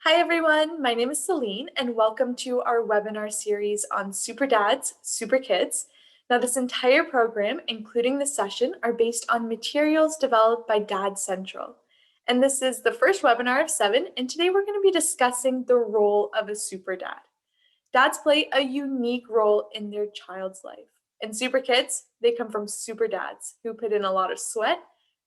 Hi everyone, my name is Celine and welcome to our webinar series on Super Dads, Super Kids. Now this entire program, including this session, are based on materials developed by Dad Central. And this is the first webinar of 7, and today we're going to be discussing the role of a super dad. Dads play a unique role in their child's life. And super kids, they come from super dads who put in a lot of sweat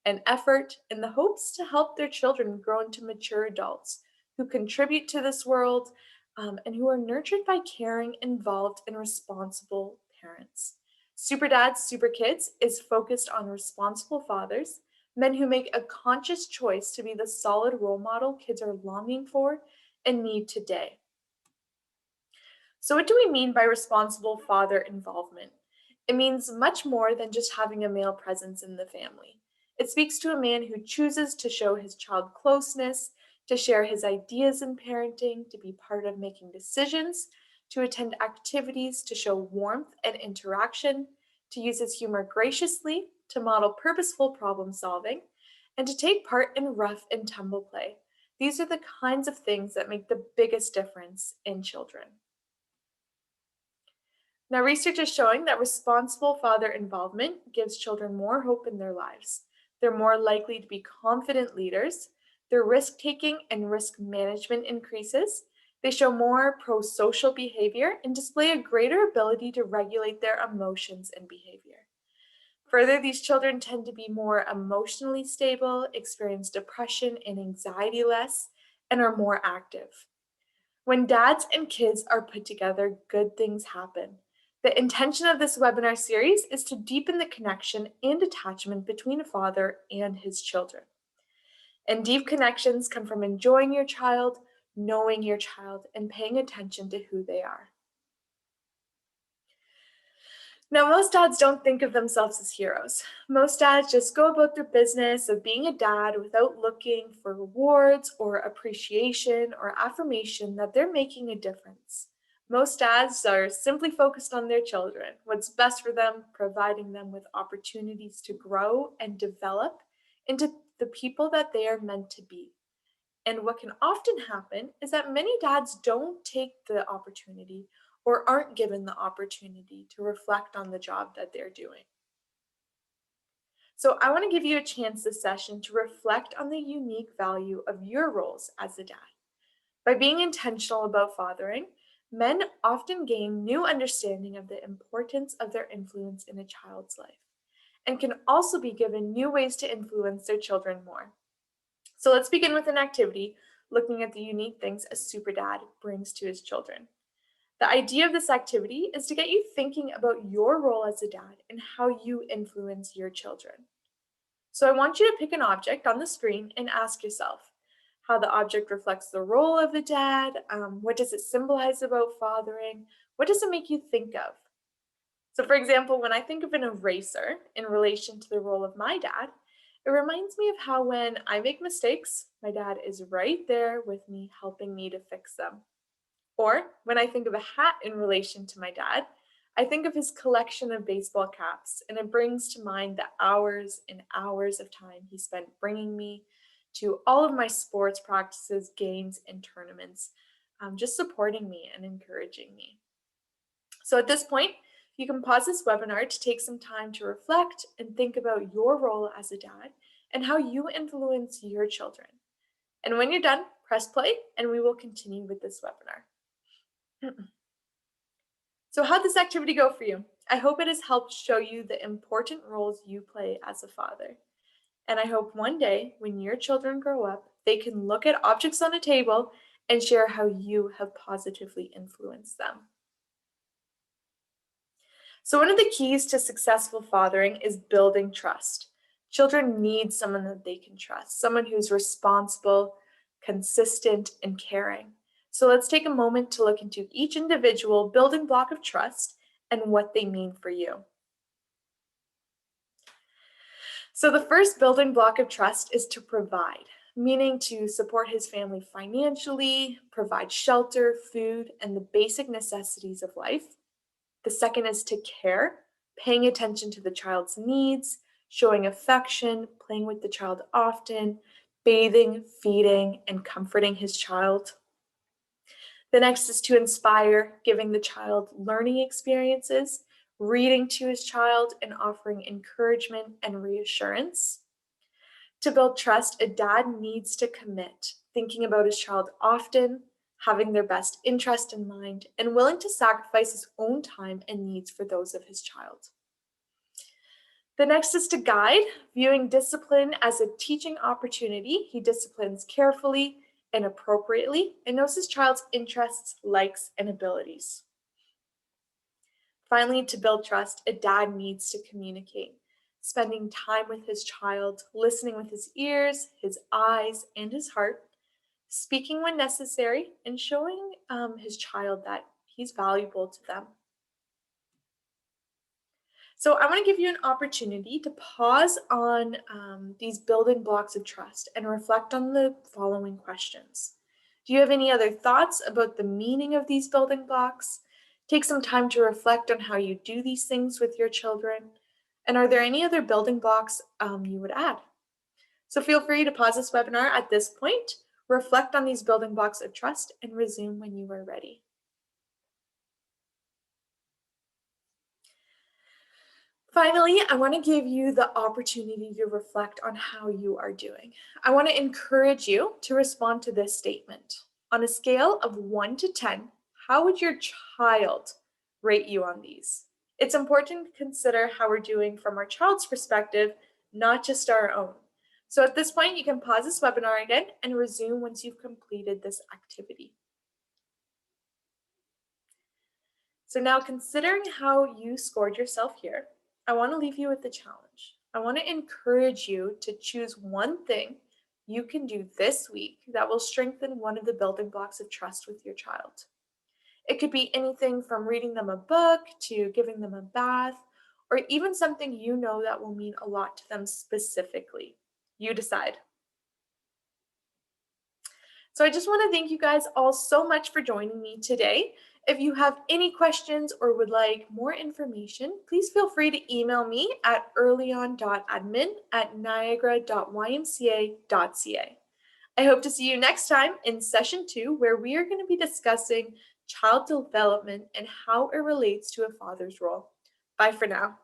and effort in the hopes to help their children grow into mature adults who contribute to this world and who are nurtured by caring, involved, and responsible parents. Super Dads, Super Kids is focused on responsible fathers, men who make a conscious choice to be the solid role model kids are longing for and need today. So, what do we mean by responsible father involvement? It means much more than just having a male presence in the family. It speaks to a man who chooses to show his child closeness, to share his ideas in parenting, to be part of making decisions, to attend activities, to show warmth and interaction, to use his humor graciously, to model purposeful problem solving, and to take part in rough and tumble play. These are the kinds of things that make the biggest difference in children. Now, research is showing that responsible father involvement gives children more hope in their lives. They're more likely to be confident leaders. Their risk taking and risk management increases. They show more pro social behavior and display a greater ability to regulate their emotions and behavior. Further, these children tend to be more emotionally stable, experience depression and anxiety less, and are more active. When dads and kids are put together, good things happen. The intention of this webinar series is to deepen the connection and attachment between a father and his children. And deep connections come from enjoying your child, knowing your child, and paying attention to who they are. Now, most dads don't think of themselves as heroes. Most dads just go about their business of being a dad without looking for rewards or appreciation or affirmation that they're making a difference. Most dads are simply focused on their children, what's best for them, providing them with opportunities to grow and develop into the people that they are meant to be. And what can often happen is that many dads don't take the opportunity or aren't given the opportunity to reflect on the job that they're doing. So, I want to give you a chance this session to reflect on the unique value of your roles as a dad. By being intentional about fathering, men often gain new understanding of the importance of their influence in a child's life and can also be given new ways to influence their children more. So let's begin with an activity looking at the unique things a super dad brings to his children. The idea of this activity is to get you thinking about your role as a dad and how you influence your children. So I want you to pick an object on the screen and ask yourself how the object reflects the role of a dad, what does it symbolize about fathering, what does it make you think of? So for example, when I think of an eraser in relation to the role of my dad, it reminds me of how when I make mistakes, my dad is right there with me, helping me to fix them. Or when I think of a hat in relation to my dad, I think of his collection of baseball caps, and it brings to mind the hours and hours of time he spent bringing me to all of my sports practices, games, and tournaments, just supporting me and encouraging me. So at this point, you can pause this webinar to take some time to reflect and think about your role as a dad and how you influence your children. And when you're done, press play and we will continue with this webinar. So how'd this activity go for you? I hope it has helped show you the important roles you play as a father. And I hope one day when your children grow up, they can look at objects on a table and share how you have positively influenced them. So one of the keys to successful fathering is building trust. Children need someone that they can trust, someone who's responsible, consistent, and caring. So let's take a moment to look into each individual building block of trust and what they mean for you. So the first building block of trust is to provide, meaning to support his family financially, provide shelter, food, and the basic necessities of life. The second is to care, paying attention to the child's needs, showing affection, playing with the child often, bathing, feeding, and comforting his child. The next is to inspire, giving the child learning experiences, reading to his child, and offering encouragement and reassurance. To build trust, a dad needs to commit, thinking about his child often, having their best interest in mind, and willing to sacrifice his own time and needs for those of his child. The next is to guide, viewing discipline as a teaching opportunity. He disciplines carefully and appropriately and knows his child's interests, likes, and abilities. Finally, to build trust, a dad needs to communicate, spending time with his child, listening with his ears, his eyes, and his heart, speaking when necessary, and showing his child that he's valuable to them. So I want to give you an opportunity to pause on these building blocks of trust and reflect on the following questions. Do you have any other thoughts about the meaning of these building blocks? Take some time to reflect on how you do these things with your children. And are there any other building blocks you would add? So feel free to pause this webinar at this point, reflect on these building blocks of trust, and resume when you are ready. Finally, I want to give you the opportunity to reflect on how you are doing. I want to encourage you to respond to this statement. On a scale of 1 to 10, how would your child rate you on these? It's important to consider how we're doing from our child's perspective, not just our own. So at this point, you can pause this webinar again and resume once you've completed this activity. So now, considering how you scored yourself here, I want to leave you with a challenge. I want to encourage you to choose one thing you can do this week that will strengthen one of the building blocks of trust with your child. It could be anything from reading them a book to giving them a bath, or even something you know that will mean a lot to them specifically. You decide. So I just want to thank you guys all so much for joining me today. If you have any questions or would like more information, please feel free to email me at earlyon.admin@niagara.ymca.ca. I hope to see you next time in session 2, where we are going to be discussing child development and how it relates to a father's role. Bye for now.